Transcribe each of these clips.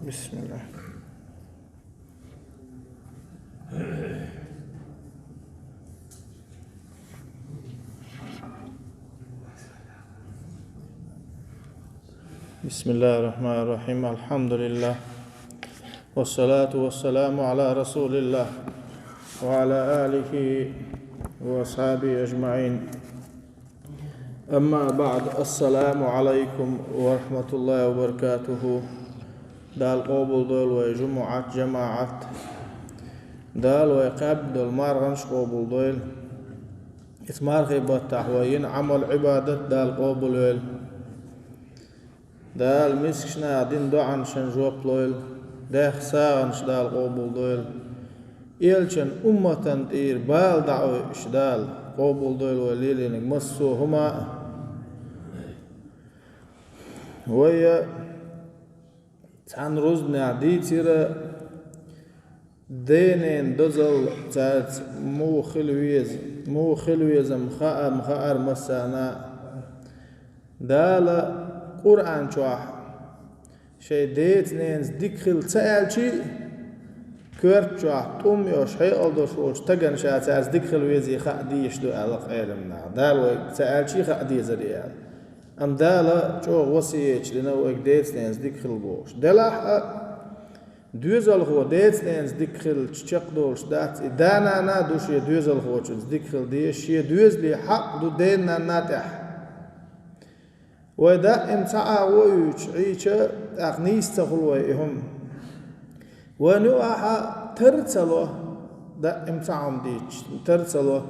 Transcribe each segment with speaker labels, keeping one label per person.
Speaker 1: بسم الله. بسم الله الرحمن الرحيم. الحمد لله والصلاة والسلام على رسول الله وعلى آله وأصحابه أجمعين. أما بعد، السلام عليكم ورحمة الله وبركاته. دال قبول دول وجمعة جماعة دال ويقاب دول مارغنش قبول دول إثمار غيبات تحوين عمل عبادة دال قبول دول دال مسكشنا دين دوعن شنجوب لول داخ ساغنش دال قبول دول إلشن أمة تير بال دعوة إشدال قبول دول وليلين مصو هما ويا تان رزنا دي تيرا دينين دزل تات مو خلويز مخار مسانا دالا قرآن شواح شي ديت نينز ديكخل تسألشي كورت شواح توم يوش هي ألدوش وش تجن شات از ديكخل ويزي خاديش دو ألق علمنا دال تسألشي خادي زريال أم دالا شو وصيش لنو ديت نينز ديكخل بوش دلاح دوزل هو ديت نينز ديكخل تشقدولش دات دانا نا دوش دوزل هو ديكخل ديش دوزلي حق دو دينا ناتح ودا امتعا ويوش عيشة أغنيس تخلوهم ونوعها ترتلو دا امتعام ديش ترتلو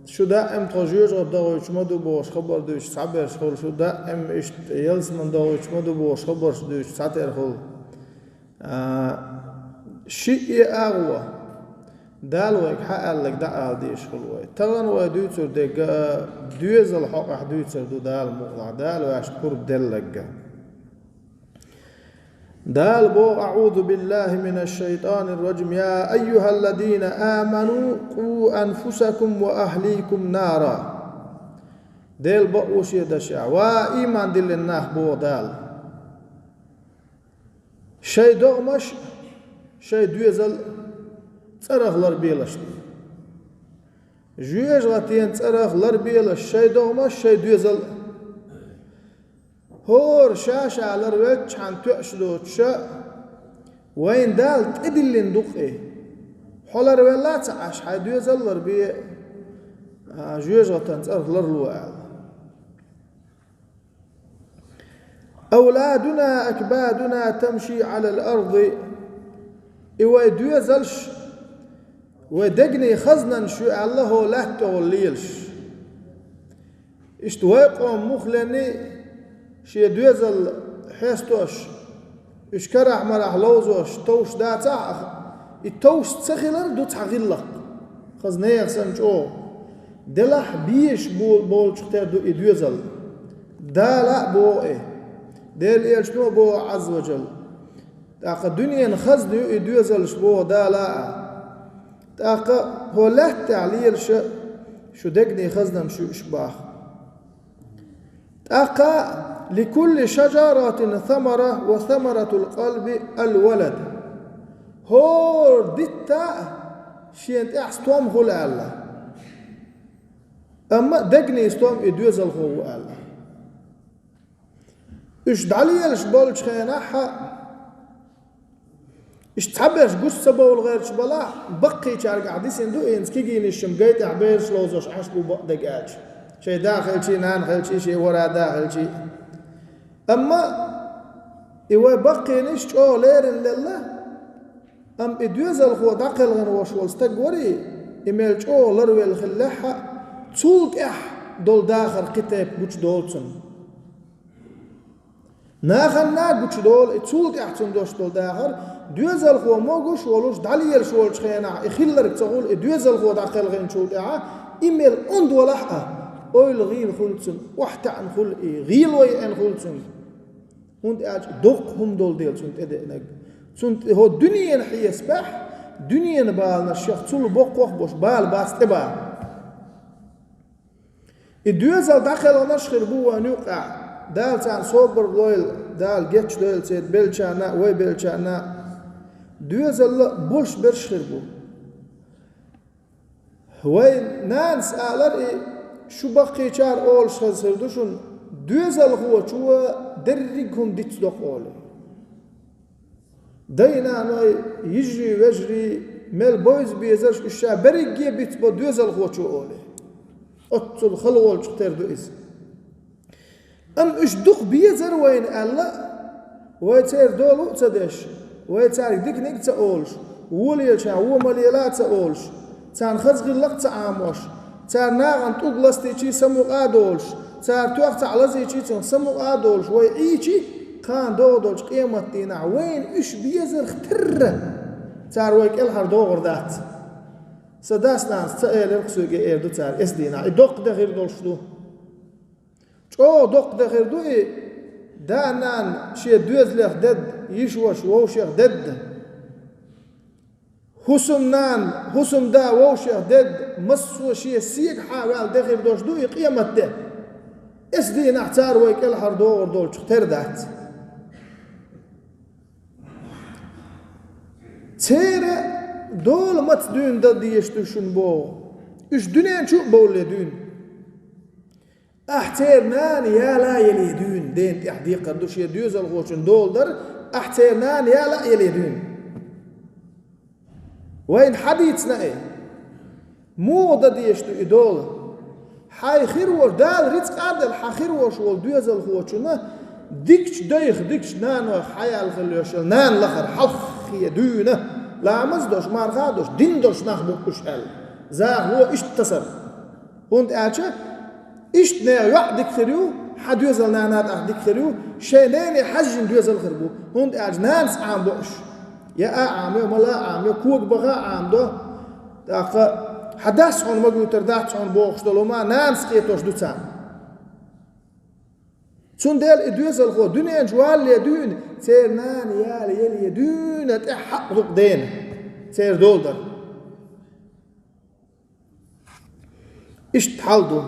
Speaker 1: شو دا ام تغجيج غبداغوش مدو بوش خبر دوش صعبرش خل شو دا ام اشت يلس من داغوش مدو بوش خبرش دوش ساتر خل شيء أغوى دالوك حقلك دعال ديش خلوه تغن ودوتر دقا دوز الحق حدوتر دو دال مقلع دال واشكر دلق دال بو أعوذ بالله من الشيطان الرجيم يا أيها الذين آمنوا قوا أنفسكم وأهليكم نارا دال بقوش يدشع وإيمان دل الناخ بو دال شيء دغمش شيء دوزل ترغلر بيلش جويج غاتين ترغلر بيلش شيء دغمش شيء دوزل هور شاشة على الوجه عن تأشدو تشا وين دال تدلين دقه حولر ولا تعش حيدو يزلر بي جويج غاتين ترغلر لوال أولادنا أكبادنا تمشي على الأرض إويدو يزلش ودقني خزنا شو الله لا توليلش اشتواقهم مخلني شي دوزل حيستوش اشكرح مرح لوزوش توش داتا التوش تسخلر دو تغلق خزنيخ سنجو دلح بيش بول شختار دو ادوزل دالا بو ديل إيشنو بو عز وجل تاق دنيا خزن ادوزل بو دالا تاق هو لا تعليل شو دقني خزنم شو اشباح تاق لكل شجرة ثمرة وثمرة القلب الولد هور ديتا شينت احستوم هو الله اما دقني استوم ادوزل هو الله اش دعلي اش بولش خيناحا اش تحبش قصة بول غير شبلا بقي شارك عديسين دو انس كيجين الشمقيت عبيرش لوزوش عشبو بقدق شي داخل شي نانخل شي ورا داخل شي أما إيوه بقي نشت ليرن لله أم إدوزل خو داقل غن وشول استقوري إميل لروي الخلاحة تولك دول داخل كتاب بوش دولتن ناخل بوش دول تولك تندوش دول داخل دوزل خو موغوش ولوش داليل شول شخينا إخلرك تقول إدوزل خو داقل غن شول إميل أندولحة أول غيل خلصن وحتى عن خل غيل وي أن خلصن هند أج دقهم دول ديل سنت إدناك سنت هو دنيا حي سبح دنيا بالنا الشيخ تول بوق وق بوش بال باس تبع الدوزل داخل نشخر بوا نوقع دال تان صوبر لويل دال جيتش لويل سيد بيلشانا وي بيلشانا دوزل بولش برشخربو وين نانس آلر شو بقي شار أول شخصردوشون دوزل هو شو دريكم ديتلوق أولي دينا نوي يجري وجري مال بويز بيزرش الشا بريجي بيتبو دوزل هو شو أولي أتصل خلوال شختير دو إز أم إش دق بيزر وين ألا ويتير دولو تدش ويتارك ديك نيك تأولش وليلشا ومليلات تأولش تان خزغ اللق تعاموش تان ناغن تقلستي چي سموق آدولش تان توقع تعلزي چي تن سموق آدولش ويعيشي كان دودولش قيمة دينا وين إش بيزر اختر تان ويك الحر دوغر دات سداس نانس تأيل القسوغي ايردو تان اس دينا دوق ده غير دولش دو چو دوق ده غير دو دا نان شي دوز لخ دد يشوش ووشيخ دد حسن نان حسن دا ووشيخ دد مصو شي سيك حاوال دخير دوش دوي قيمة ده اس دي نحتار ويك الحر دور دول شختر دات تيرا دول مت دون دا ديشتوشن بو اش دونين شو بولي دون احتير نان يا لا يلي دون دين تحدي قردوش يدوز الغوشن دول در احتير نان يا لا يلي دون وين حديثنا ايه موضة ديشتو إدول حي خير وش دال رزق عدل حخير وش والدوز الغوشن ديكش ديكش نان حيال خليوشل نان لخر حخ يدونه لا مزدوش مارغادوش ديندوش نخبوكوش هل زاه هو اشتصر هوند اعشا اشت نيا يعدك خريو حد يوزل نانات اعدك خريو شينيني حجن دوزل خربو هوند اعج نانس عام بوش يا عام ملا عام كوك بغا عام دو داقا حداس عن مقوتر داحت عن بوخش دلوما نانس قيتوش دوتان چون دل ادوزل خو دنيا جوال لي دون سير نان يالي يلي دون تحقق دين سير دولدر اشت حالدو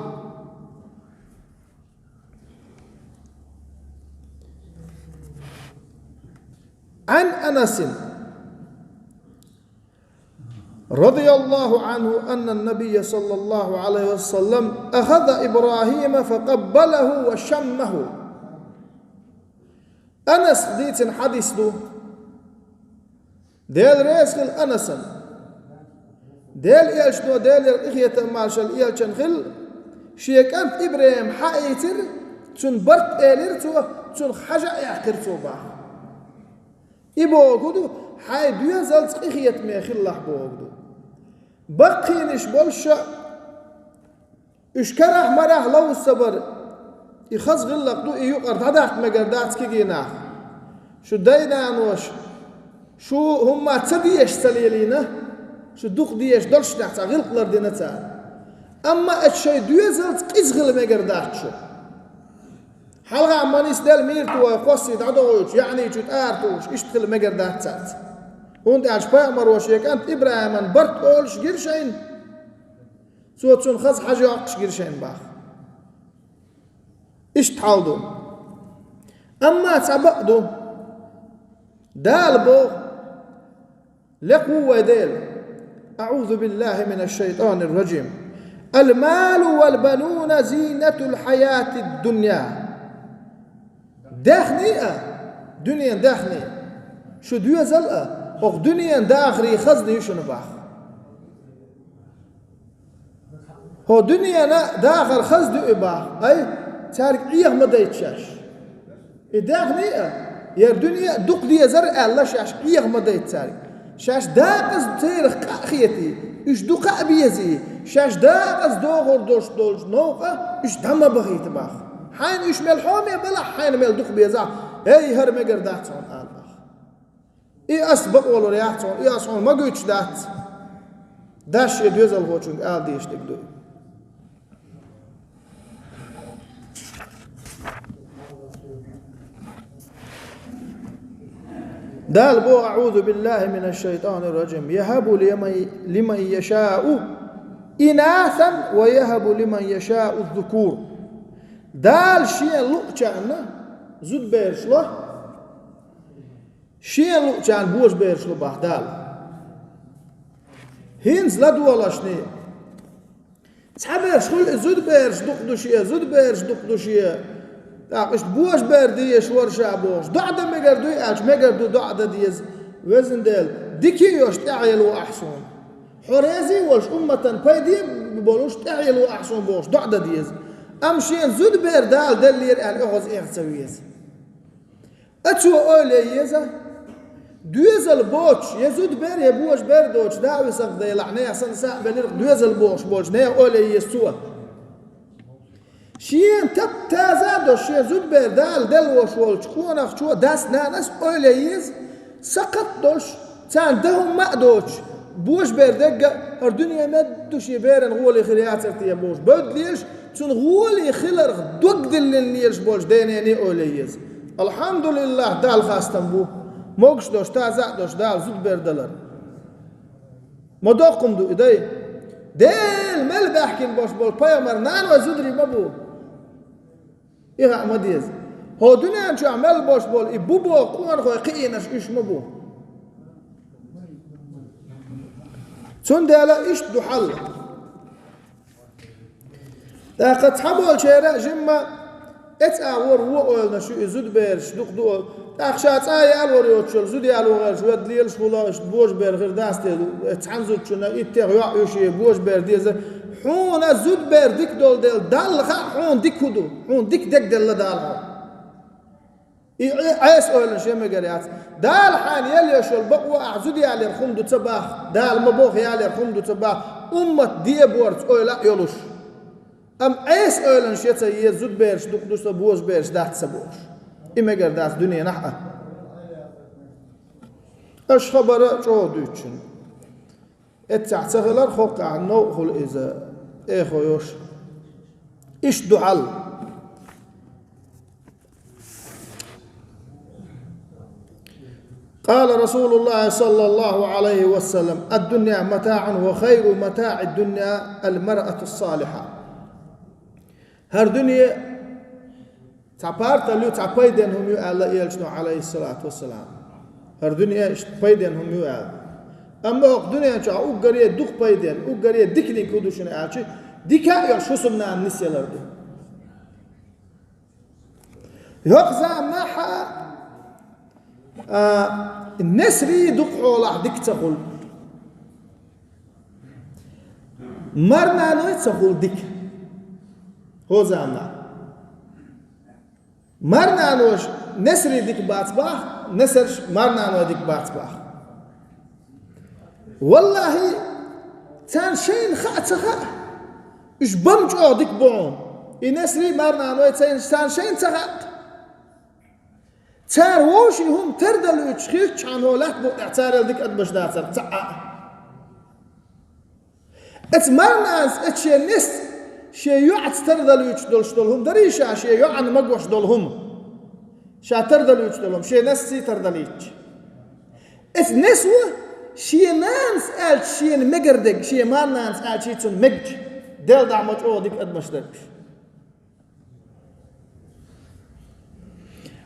Speaker 1: عن أنس رضي الله عنه أن النبي صلى الله عليه وسلم أخذ إبراهيم فقبله وشمه أنس ديت حديث دو ديل ريسخل أنسا ديل إيالشنو ديل إخية مالشال إيالشن خل شيكانت إبراهيم حايتر تون برت إيلرتو تون حاجة يحكرتو باه إبوغدو حاي دويا زلت إخية ميخل لحبوغدو بقينش بولشا إشكره مرح لو السبر يخص غلق دو يقر تداحت مقردات كيجينا شو داينا نوش شو هما تديش سليلينا شو دوق ديش دلش نحتا غلق لردينا تار أما الشي دويا زلت إزغل مقردات شو حلقة عمانيس دال ميرتو وقصي تعدوش يعني شو تارتوش اشتغل مقردات تات هوند عش بايمر وشيك أنت إبراهيم برت أولش جيرشين سوى تسون خز حاجة عقش جيرشين باخ إشت حالدو أما تبقدو دال بو لقوة ديل أعوذ بالله من الشيطان الرجيم المال والبنون زينة الحياة الدنيا داخنية دنيا داخنية شو دوية زلقة أو دنيا داخري خزني يشنو باخ هو دنيا داخر خزدو باخ أي تارك إيه ما يتشاش داخنية يا دنيا دق دي زرع الله شاش إيه ما يتسارك شاش داقز تيرخ قاخيتي إيش دقا بيزي شاش داقز دوغر دوش دولش نوقة إيش دم بغيت باخ حين إيش ملحومي بلا حين مل دق بيزا هاي هر مقر داتون آل باخ إيه أسبق ولو رياتون إيه أسون ما قويتش دات داش يدوزل هوچونگ آل ديش تقدوي دال بو أعوذ بالله من الشيطان الرجيم يهب لمن يشاء إناثا ويهب لمن يشاء الذكور دال شيء لقچان زود بيرشلو شيء لقچان بوش بيرشلو بحدال هينز لدولاشني تعبيرش خل زود بيرش دقدوشيه زود بيرش دقدوشيه تاقش بوش برديش ورشا بوش دعدا مقردو ياش مقردو دعدا ديز وزن ديل ديكي يوش تعيلو أحسن حريزي والش أمة بايدي ببولوش تعيلو أحسن بوش دعدا ديز أمشين زود بردال دلير الأغز إغسويز أتشو أولي يزا دويزل بوش يزود بير يبوش بردوش داوي سقدي لعنيه سنساء بلير دويزل بوش نيا أولي يسوا شين تب تازادو شين زود بردال دلوش والش كونخ شو داس نانس أولي يز سقط دوش تان دهم مأدوش بوش بردقة الدنيا مدوش يبيرن غولي خريات سرتي بوش بود ليش تون غولي خلر دوق ليش بوش دينيني أوليز الحمد لله دال خاستن بو موكش دوش تازا دوش دال زود بردلر مدوقم دو إداي ديل مل بحكين بوش بول بايمر نان وزودري مبو إيه عمديز هو دنيا شو عمل بوش بول إبو بو قوان خوي قينش إيش مبو تون دالا إيش دو حل قد حبول شيرا جمع اتعور وقولنا شو يزود بيرش دوق دوق تاخشات آي ألور يوتشل زودي ألور غير شو يدليل شولاش بوش بير غير داستي اتعنزود شنا يتغ يعيشي بوش بير ديزة حون زود بير ديك دول ديل دال خا حون ديك هدو حون ديك ديك دل دال عيس أولن شيء مقريات دال حان يلي شل بقوة أعزودي على الخمدو تباخ دال مبوخ يالي الخمدو تباخ أمة دي بورت أولا يلوش أم عيس أولن شيء تسيي زود بيرش دوك دوستا بوش بيرش داحت سبوش إما قرداس دنيا نحقا أش خبرة جو دوتشن اتسع سغلر خوق عن نوخل إذا إيخو يوش إيش دعال قال رسول الله صلى الله عليه وسلم الدنيا متاع وخير متاع الدنيا المرأة الصالحة هر دنيا تعبارت لو تعبيدن هم يعلى يلشنو عليه الصلاة والسلام هر دنيا تعبيدن هم يعلى أما هو دنيا شو أوجريه دوخ بيدن أوجريه دكني كودوشن أعشى ديكا يشوف سمنا الناس يلردو يخزع معها النسري دوخ حوله ديك تقول مرنا نويت تقول ديك هو زعما مرنا نوش نسري ديك باتصباح نسرش مرنا نو ديك باتصباح والله تان شين خا إيش بمجو ديك بون النسري مرنا نو تان شين تخا تار ووشي هم تردلو يتشخيش عن هولات بو اعتار ديك أدبش داتر تعا اتمرنا اتشي نس شيء يعت تردلو يتشدلهم دريشة شيء يعن مقوش دلهم شا تردلو يتشدلهم شيء نسي تردليش ات نسوة شيء نانس قال شيء مقردق شيء ما نانس قال شيء تن مقج دل دعمت او ديك أدبش داتر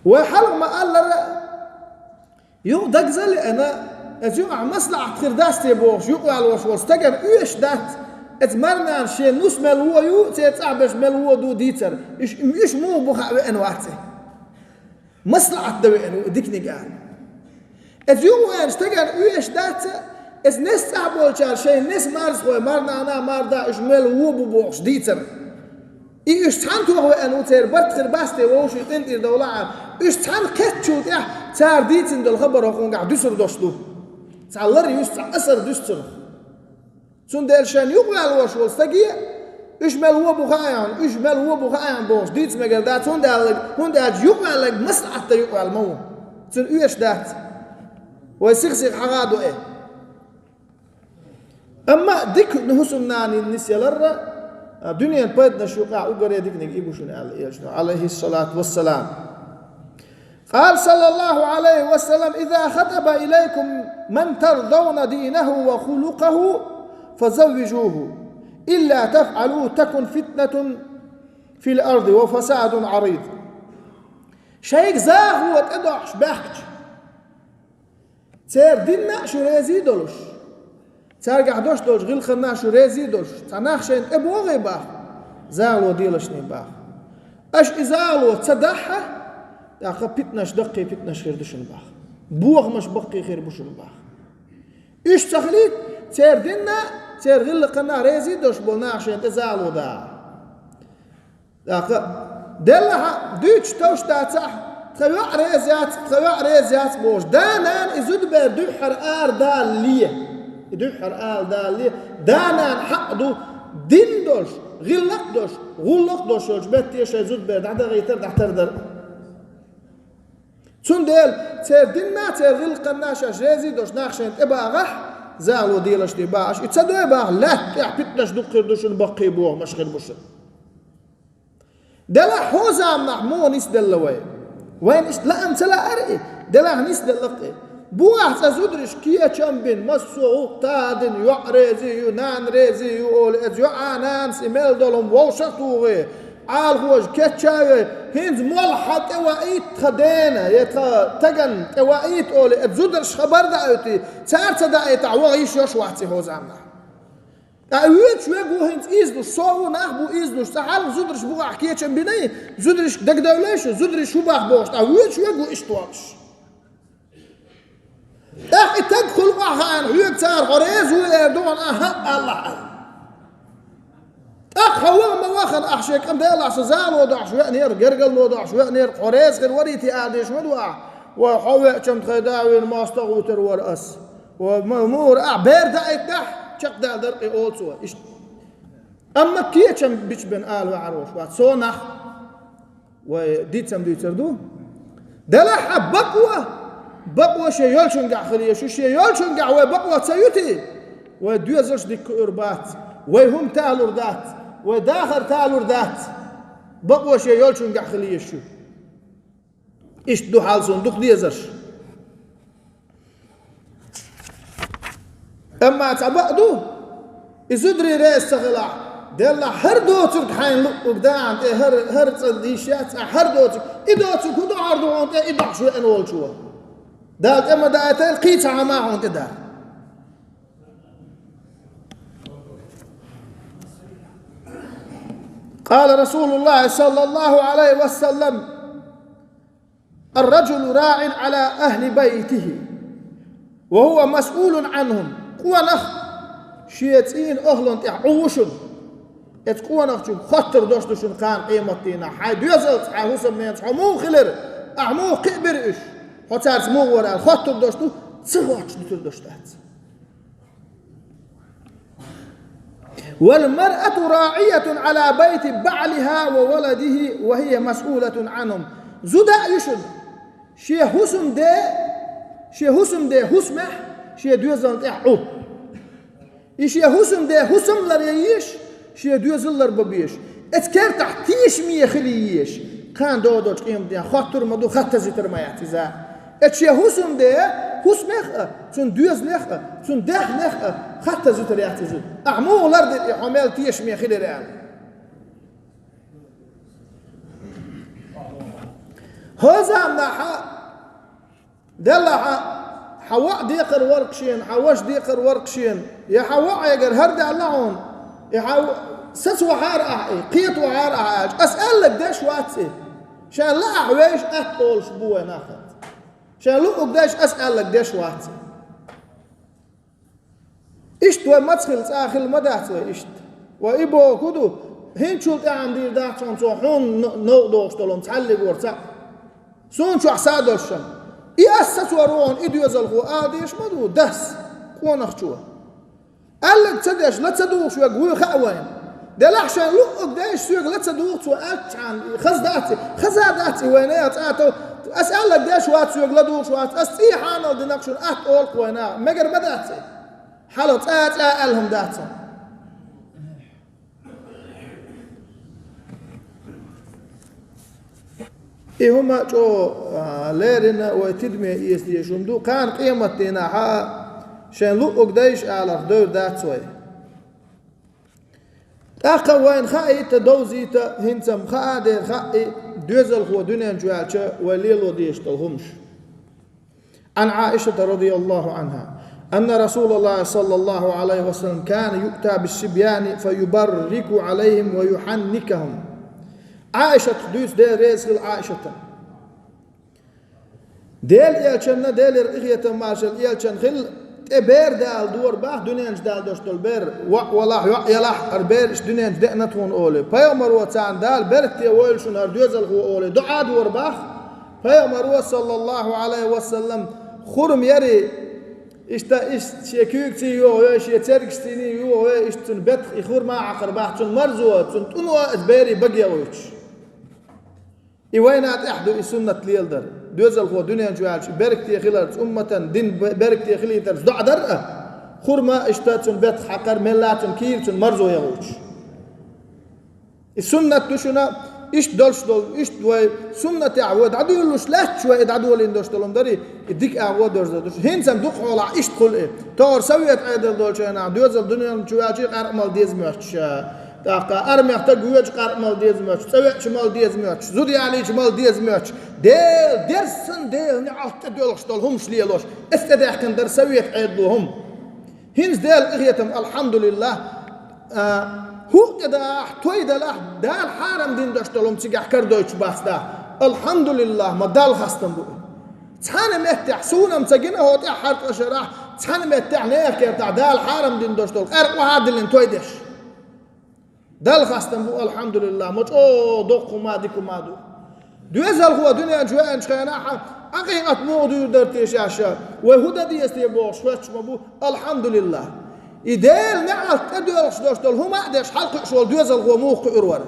Speaker 1: وحلق ما قال لنا يو دقزل أنا أزيو عمصلع خير داستي بوش يو على وش واستجر إيش دات اتمرنا شيء نص ملوه يو تيتعبش ملوه دو ديتر إيش مو بخا وين وقته مصلع الدوين ديكني قال أزيو وين استجر إيش دات اس نس تعبول شال شيء نس مارس خوي مرنا أنا مردا إيش ملوه بوش ديتر إيش تحنتوا هو أنو تير برتخر باستي ووش يتنتير دولعا إيش تحن كتشوت تار ديتن دل خبر وخون قاعد دسر دوشتو تعلر يوس أسر دستر سون دير شان يقول الوش والستقية إيش مال هو بخايان إيش مال هو بخايان بوش ديت مقردات هون دال يقول لك مصلحة يقول المو سون إيش دات ويسخسخ حقادو إيه أما ديك نهسم ناني النسية لرّا الدنيا بيدنا شوقع وقرية ديك نجيبوشون عليه الصلاة والسلام قال صلى الله عليه وسلم إذا خطب إليكم من ترضون دينه وخلقه فزوجوه إلا تفعلوا تكن فتنة في الأرض وفساد عريض. شيك زاغ وتدعش بحكش تير دينا شو رازي دولش تير قعدوش دولش غير خلنا شو رازي دولش تناخشين ابو غيبا زاغلو ديلش نباخ اش ازالو تصدحها داخل بيتناش دقي بيتناش خير دش نباخ بوغ مش بقي خير بوش نباخ ايش تخليت تير دينا تير غير خلنا رازي دولش بولناخشين ازالو دا داخل دلها دوش توش تاتح تخيوع ريزيات بوش دانان إزود بدوحر آر دالية دوحر آر دالية دانان حقدو دين دوش غلق دوش بيتيش إزود بدعدا غيتر دحتر در تون ديل تير دينا تير غلق الناشاش ريزي دوش ناخشين إبا غح زالو ديلش ديباش يتصدو إبا لا تحبتناش دقير دوشن بقي بوه مشغل بوشن دلا حوزام نحمو نيس دلوي وين إيش لا أنت لا أرئي دلا نيس دلقي بوح تزودرش كيا تشامبين مسوق تادن يعرزي ينان رزي يقول إز يعنان سميل دولم ووشتوغي عالغوش كتشاوي هنز ملحق وقيت خدينا يتغن وقيت أولي تزودرش خبر دعوتي تارت دعيت عوايش يوش وحتي حوزام نحمو أويت شو يقول هنت إزلوش صاروا نحبو إزلوش تعال زودرش بوع حكية كم بناي زودرش دق دولش زودرش شو بخبوش أويت شو يقول إشتواش تدخل واحد هيك صار غريز ويردون الله هو ما واخد أحشي كم ده الله سزال وضع شوية نير جرجل وضع شوية نير غريز غير وريتي عادش مدوع وحوي كم تخداوين ما استغوتر ورأس ومور بير دايتح شق ده درقي أولسوا إيش أما كيه كم بيش بين آل وعروش وات صونخ وديت سم ديت سردو دلح بقوة شيء يلشون قع خليه شو شيء يلشون قع وبقوة سيوتي ودوزش ديك إربات وهم تالور ذات وداخر تالور ذات بقوة شيء يلشون قع خليه شو إيش دو حال صندوق ديزش أما تعبقدو يزدري رئيس تغلع دل هر دوتك حين لقوك داعم هر تصديشات هر دوتك إدوتك كدو عرضو عونت إدوح شو أنول شو دالت أما داعتين قيت عما عونت دار قال رسول الله صلى الله عليه وسلم الرجل راع على أهل بيته وهو مسؤول عنهم قوانخ شيئتين أهلون تعوشن اتقوانخ شو خطر دوشن كان قيمتنا حيد يزلت حيوسم نينس حمو خلر أحمو قبر إش حتى مو ورا خطر دوشتو تسواتش نتر دوشتات والمرأة راعية على بيت بعلها وولده وهي مسؤولة عنهم زدا يشن شي حسم ده حسمح شي دوزن تحو إيش حسم ده حسم لريش شي دوزن لرببيش اتكر تحتيش مية خليش كان دودوش قيم ده خاطر مدو خط زيتر ما يعتزا اتشي حسم ده حسمخ تون دوزلخ تون دخلخ خط زيتر يعتزا أعمو لرد حمل تيش مية خلي رأي هذا مناحة دلها حواء ديقر ورقشين حواش ديقر ورقشين يا حواء يقر هرد اللعون يا حواء سس وحار أحي قيت وحار أحاج أسألك ديش واتسي شان لا أحويش أطول شبوه ناخد شان لقوك ديش أسألك ديش واتسي إشت ومدخل ساخل مداتي إشت وإبو كدو هين شلت عندي داتون صحون نقدوش دولون تعلق ورسا سون شو أحساد الشم يأسس ورون إدو يزلغو آديش مدو دس قوان أخشوه قال لك تدش لا تصدوق شو يقول خاوين ده لحشان لقك دايش سوق لا تصدوق شو أكشان خزاداتي وينات آتو أسألك دايش وات سوق لا دوق شو أستيحان الدناقشون أول قوينا مقر بداتي حلط ألهم داتهم إيه هما جو ليرنا وتدمي يستيشون دو كان قيمتنا شان لقك دايش على دور داتوي أخا وين خائت دوزيت هنسم خادر خائ دوزل هو دنيا جوالش وليلو ديشتلهمش. عن عائشة رضي الله عنها أن رسول الله صلى الله عليه وسلم كان يؤتى بالشبيان فيبرك عليهم ويحنكهم. عائشة دوس دير ريسل عائشة ديل إيالشن ديل إغية ماشل إيالشن خل بير دال دور باح دنيا دال دوشتل بير والله يلاح أربير إش دنيا دقنتون أولي بيومر وطان دال بيرتي ويلشن أردوزل هو أولي دعا دور باح بيومر صلى الله عليه وسلم خرم يري إشتا شيكوك تيو إش يترك ستيني يو إش تنبت يخور ما عقر باح تن مرزوة تن تنوى إزبيري بقيا ويش إيوينات إحدو إسنة ليل در دوزل هو دنيا جوالش بركتي خلال أمة دين بركتي خلال ترز دع درقة خرما اشتاتون بيت حقر ملاتون كيرتون مرزو يغوش السنة تشنا إيش دولش دول إيش دوي سنة عود عدو يلوش لا شوي عدو اللي ندوش دولم دري يديك عود درز دوش هنسم دوق على إيش تقول إيه تور سويت عدل دولش أنا دوزل دنيا جوالش قرمال ديز مش تاقا أرمي احتاج ويج قرمال ديز مش سويت شمال ديز مش زودي عليه شمال ديز مش ديل درسن ديل نعرف تدولش دولهمش ليلوش استدعي كان در سويت عدلهم هنس ديل إغيتم الحمد لله هو كده تويد له دال حرم دين داشتلهم تيجي حكر دوتش باس ده الحمد لله ما دال خستم بو تحن متع سونا متجينا هو تاع حرق اشراح تحن متع نيك تاع دال حرم دين داشتل ارق وهاد اللي تويدش دال خستم بو الحمد لله مش دوق ما ديكم ما دو دوزل هو دنيا جوان شخناحه حقيقه مودو درتيش عشا وهدى دي استيبو شوتش مبو الحمد لله إدال نعرف تدولش دوشتل هما عدش حلق شوال دوزل هو موق إرور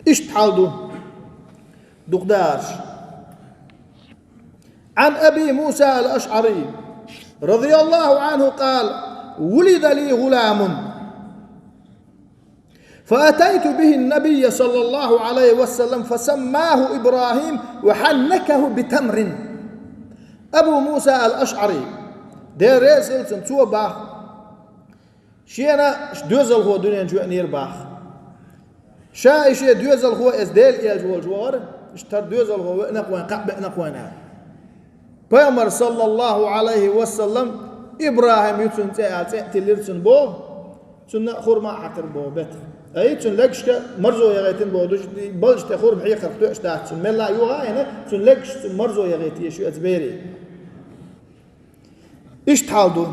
Speaker 1: إيش تحالدو دقداش عن أبي موسى الأشعري رضي الله عنه قال ولد لي غلام فأتيت به النبي صلى الله عليه وسلم فسماه إبراهيم وحنكه بتمر. أبو موسى الأشعري دير ريسل سنتوه باخ شينا دوزل هو دنيا جوانير باخ شا إشي دوزل هو إزديل إيال جوال جوار اشتر دوزل هو نقوان قعب نقوانا بيامر صلى الله عليه وسلم إبراهيم يتسن تليرسن بو تسن خور ما حقر بو بيت أي تسن لكش مرزو يغيتن بو دوش بلش تخور بحي خرفتو اشتاعت تسن ملا يوغا يعني تسن لكش مرزو يغيت يشو أتبيري إيش تحالدو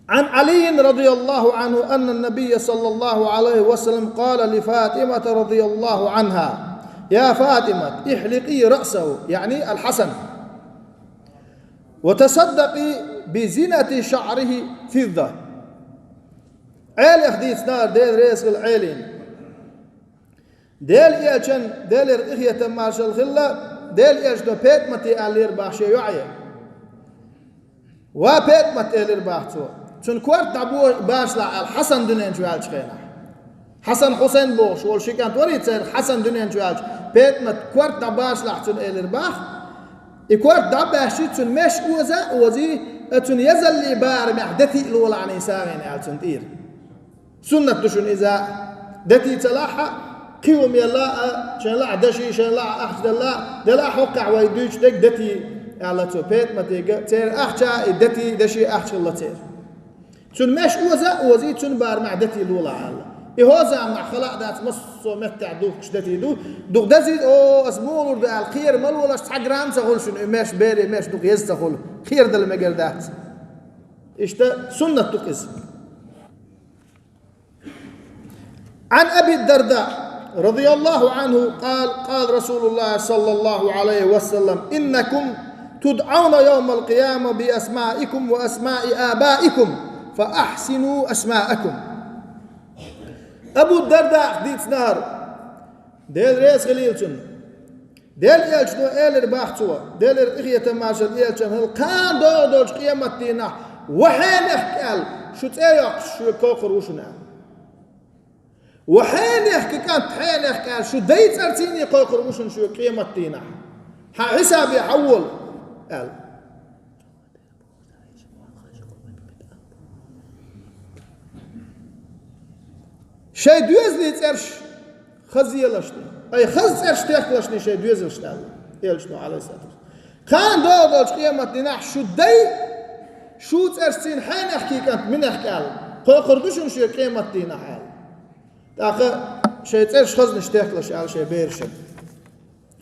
Speaker 1: عن علي رضي الله عنه أن النبي صلى الله عليه وسلم قال لفاطمة رضي الله عنها يا فاطمة احلقي رأسه يعني الحسن وتصدقي بزينة شعره فضة عيل يخديث نار ديل ريس العيلين ديل إيجن ديل إخية مارش الخلة ديل إيجن بيت متي ألير باشي يعيه وبيت متألر باحتو چون كورت دابو باش لا الحسن دنيا جوال شخينا حسن حسين بوش والشيكان توري تصير حسن دنيا جوال بيت مت كورت داباش لا چون ألر باح يكورت داباشي چون مش وزي چون يزل بار محدثي الأول عن إنسان على چون تير سنة تشون إذا دتي تلاحة كيوم يلا شن لا عدشي شن لا أحد لا دلا حقع ويدوش دك دتي على توبيت ما تيجي تير أحشى دتي دشي أحشى الله تير شن مش وزي شن بار مع دتي دولا على يهوزا مع خلاء ذات مص ومتع دوك شدتي دوك دزيد أو أسمول ده الخير مال ولا حق رام سهول شن مش بيري مش دوك يستخول خير ده المجال ذات إشتا سنة تقيس. عن أبي الدرداء رضي الله عنه قال رسول الله صلى الله عليه وسلم إنكم تدعون يوم القيامة بأسمائكم وأسماء آبائكم فأحسنوا أسماءكم. أبو الدرداء ديت نار ديل ريس غليلتن ديل إيلشنو إيلر باحتوا ديل إخية ماشا إيلشن هل كان دودوش قيامة دينا وحين إحكال شو تأيق شو كوكر وشنا وحين يحكي كانت حين يحكي شو ديت أرتيني كوكر وشن شو قيامة دينا حساب يحول قال شيء دوزلي ترش خزيلشني أي خز ترش تأكلشني شيء دوزلش تعال يلشنو على الساتر خان دوغلش قيامة نح شو دي شو ترسين حين أحكي كانت من أحكال قردوشن شيء قيامة دينا حال تأخذ شيء ترش خزنش تأكلش على شيء بيرشن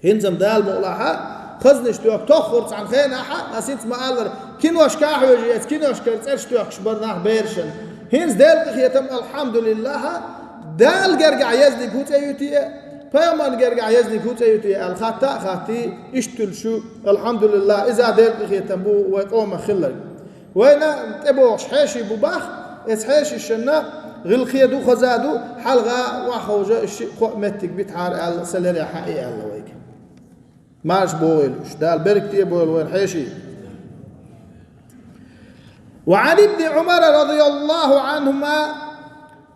Speaker 1: هنزم دال مغلاها خزنش توك تخرج عن خينا حا نسيت ما قال كينوش كاحوجيت كينوش كرتش توك شبرناه بيرشن هنز دال بخيتم الحمد لله دال قرقع يزدي كوت ايوتي فيومان قرقع يزدي كوت ايوتي الخطا خاتي اشتل شو الحمد لله اذا دال بخيتم بو ويقوم خلل وين تبوش حاشي بباخ اسحاشي الشنا غل خيدو خزادو حلقه وخوجه الشيء متك بتحار السلري حقيقه الله ويك ماش بويلوش دال بركتي بويل وين حيشي وعن ابن عمر رضي الله عنهما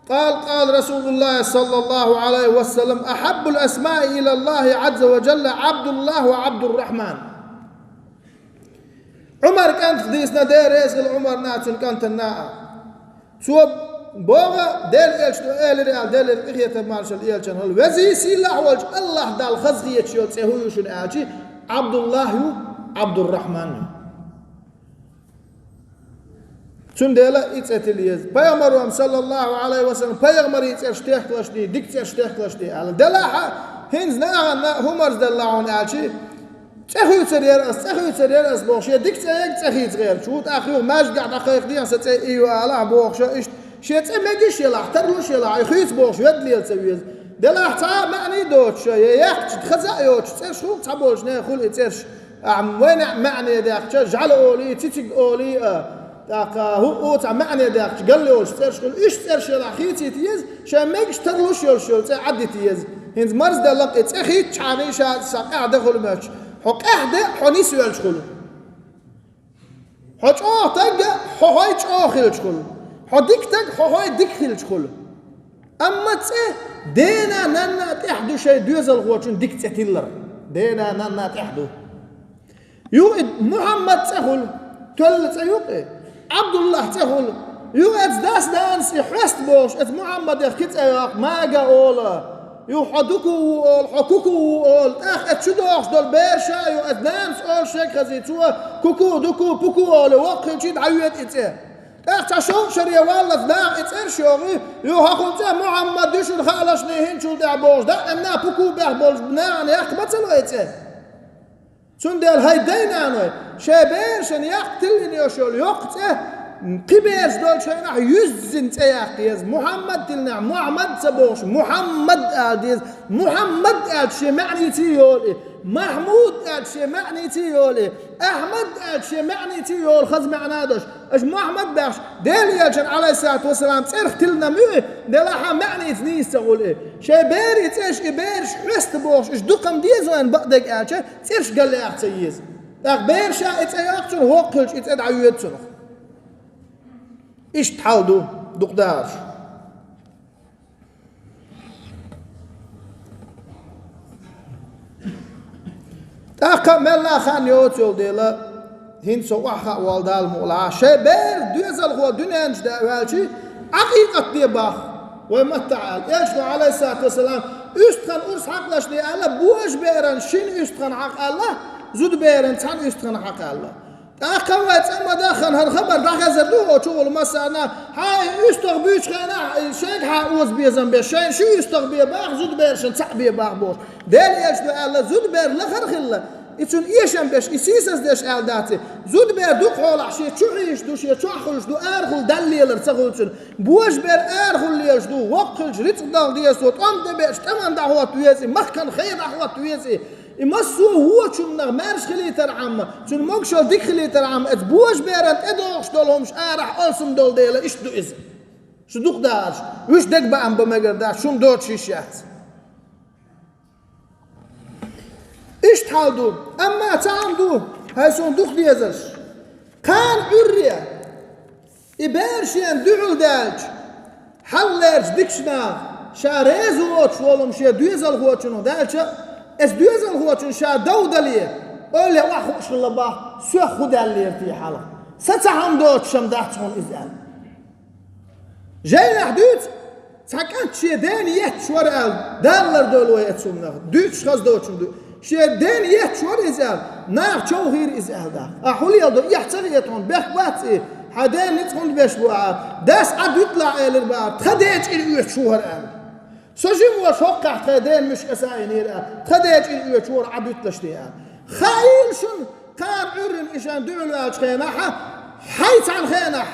Speaker 1: قال رسول الله صلى الله عليه وسلم أحب الأسماء إلى الله عز وجل عبد الله وعبد الرحمن عمر كانت ديسنا دير يسغل عمر ناتن كانت الناء سوى بوغا دير إلشتو إيل ريال دير إخية مارشال إيلشان هل وزي سيلا وجه الله دال خزغية شيوت سيهويوشن آجي عبد الله عبد الرحمن چون ديلا إتساتليز پیغمبرم صلى الله عليه وسلم پیغمبر إتساشتيخ كلاشتي ديك تشتيخ كلاشتي على دلاحة هنز ناغا همرز دلاعون آجي تأخذ سرير أس بوخشة ديك تأخذ غير شو تأخذ ماش قاعد أخيك دي أنت إيوه على بوخشة إيش شيء تأمجيش يلا احترلوش يلا يخيط بوخشة يدلي تسويه دلا حتى معني دوتش ياخد تخزق يوتش تسير شو تبولش ناخل تسيرش عم وين معني داك جعل أولي تيتك أولي داك هو تاع معني داك قال له تسير شغل إيش تسير شغل أخيتي تيز شا ماجش ترلوش يول شغل تعدي تيز هنز مرز دلق تأخيت شعني شا ساقع دخل ماتش حق أحد حنيس يول شغل حج تجا حواي آخر شغل حديك تج حواي دخل شغل أما تسه دينا نانا تحدو شيء دوزل غوتشون ديك تتيلر دينا نانا تحدو يوقد محمد تقول تول تيوق عبد الله تقول يوقد دانس يحست بوش ات محمد يخكت اياق ما قاولا يو حدوكو حكوكو اخ اتشدوخ دول بيرشا يوقد دانس اول شيك خزيتوا كوكو دوكو بوكو اول وقت جيد عيوت اتيه تشوف شريه والله داع اترشوغي يو هاخونت محمد دشل خالش نهين شو داع بوش دا انا بوكو باه بوش بنان يقبت الويته شون ديال هاي دينا انا شابيرشن يقتلني يوشول يقته قبيش دول شينا يزن تياقيز محمد تلنا محمد سبوش محمد اديز محمد اد شي معني تيولي محمود اد شي معني تيولي احمد اد شي معني تيول خز معنادش اش محمد باش ديل يجن عليه الصلاه والسلام ترخ تلنا مي دلها معني تنيس تقول ايه شي بيري تيش بيرش حست بوش اش دقم ديزون بقدك اچه تيش قال لي احتيز داك بيرشا اتياقتن هوقلش اتدعيتن إيش تحاولوا دقدار تأكملنا خان يوتيل ديلا هين سواحة والدال مولا شبير دوزل هو دنيا نجدا والشي عقيقة ديباخ ومتعال يشفع عليه الصلاة والسلام استخن أرس حق لشني الله بوش بيرن شين استخن حق الله زود بيرن تان استخن حق الله أخوات أما داخل هالخبر داخل زردوه شغل مسألة هاي يستغبيش خنا شيء حاوز بيزن بشين شو يستغبي باخ زود بيرشن تعبي باخ بوش دل يشبه الله زود بير لخر خلا يتون إيشان بيش يسيسس ديش ألداتي زود بير دو قول عشي تشويش دو شيء تشوخلش دو أرخل دليل رتسخلشن بوش بير أرخل ليش دو وقلش ريت دال ديسوت أم دبيش كمان دعوة تويزي مخكن خير دعوة تويزي يمسو هو شو مارش خليتر عم شو مقشل ديك خليتر عم اتبوش بيرن ادوش دولهمش ارح ألسم دول ديلا ايش دو إذن شو دوق دارش ويش دك بقى بمقر داش شو مدوت شيشات ايش تحالدو اما تعمدو هاي سون دوق ديزش كان عرية إبارشين دعو دالج حلرج ديكشنا شاريزو واتش ولهم شي دويزل غوتشنو دالج اس دوزل هو تنشا دودليه اولي واخو شل الله سو خدا اللي في حاله ستهم دوت شم داتون ازال جاي حدود سكان شيدين يتشور ال دالر دولو يتسومنا دوش خاص دوشم دو شيدين يتشور إزال نار شوهير إزال دا أحولي يدو يحتاج يتون بخبات إيه حدين نتخون بشبوعة داس عد يطلع إلى البار تخديج إلى يتشور ال سجيم وشوقع تخدين مش أساينير ال تخديج إلى يتشور عد يطلشتي ال خايل شن كان عرن إشان دولو خيناحة حيث عن خيناح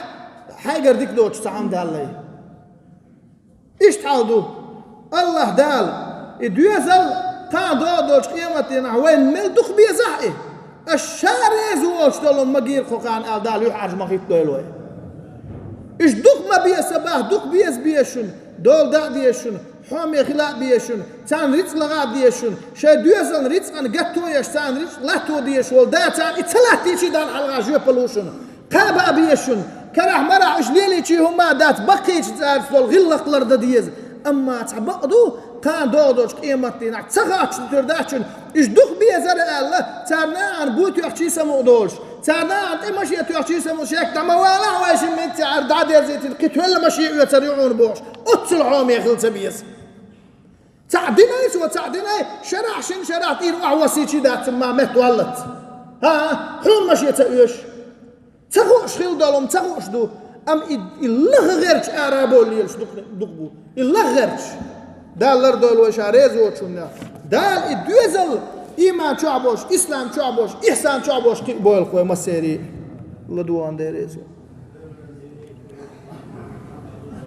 Speaker 1: حاجر ديك دوتش تعام دالي إيش تعودوا الله دال إدويزل كان دوتش قيمتنا وين ملدخ بيزحي الشارع زوج تلون مجير خقان دال يحرج مخيط دولوي إيش دخ ما بيسباه دخ بيشن دول دا ديشن حامي خلاق ديشن تان ريتس لغا ديشن شي دويزل ريتس أن قطو يش تان ريتس لاتو ديش والدا تان إتسلح تيشي دان حلقا جيبلوشن قابا بيشن كره مرع إشليلي شي هما دات بقيش تعرف الغلق لرد ديز أما تعبقدو كان دودوش قيمتنا تسخاش ترداشن إيش دخ بيزر الله تارنا عن بوتو يحشي سمو دولش تارنا عن إمشي يحشي سمو شيك تموالا واش من تعر دادير زيتين قتول مشي يتريعون بوش أتصل عومي يخل سبيس تعدينا يسوى تعدينا شرع شن شرع تير وعوسي شي دات ما مت ولت ها حول مشي يتأيش تغوش خيل دالهم تغوش دو أم الله غيرش أرابو اللي يلش دقبو الله غيرش دالر دول وشاريز وشونا دال الدوزل إيمان شعبوش إسلام شعبوش إحسان شعبوش كي بول خوي مسيري لدوان ديريزو